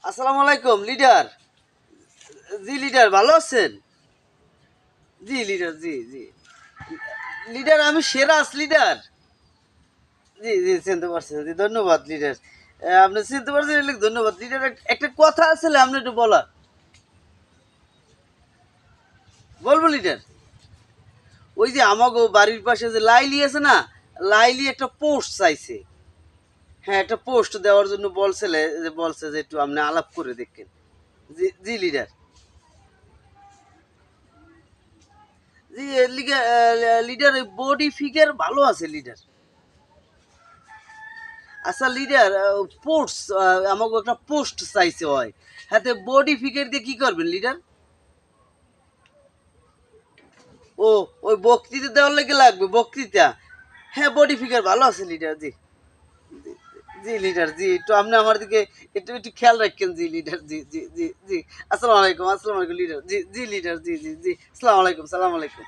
আসসালামু আলাইকুম লিডার। জি লিডার, ভালো আছেন? জি লিডার, জি জি লিডার, আমি সেরাস লিডার। জি জি, চিনতে পারছেন? জি ধন্যবাদ লিডার। আপনি চিনতে পারছেন, ধন্যবাদ লিডার। একটা কথা আছে, আপনি একটু বলার বলবো লিডার। ওই যে আমাগো বাড়ির পাশে যে লাইলি আছে না, লাইলি একটা পোস্ট চাইছে। হ্যাঁ, একটা পোস্ট দেওয়ার জন্য বলছে যে একটু আপনি আলাপ করে দেখেন। জি জি লিডার। জি লিডার, বডি ফিগার ভালো আছে লিডার। আচ্ছা লিডার, পোস্ট আমাকে একটা পোস্ট চাইছে হয়, হাতে বডি ফিগার দিয়ে কি করবেন লিডার? ও, ওই বক্তৃতা দেওয়ার লেগে লাগবে, বক্তৃতা। হ্যাঁ, বডি ফিগার ভালো আছে লিডার। জি জি লিডার, জি একটু আপনি আমার দিকে একটু একটু খেয়াল রাখেন। জি লিডার, জি জি জি জি। আসসালামু আলাইকুম, আসসালামু আলাইকুম লিডার। জি জি লিডার, জি জি জি। আসসালামু আলাইকুম, সালাম আলাইকুম।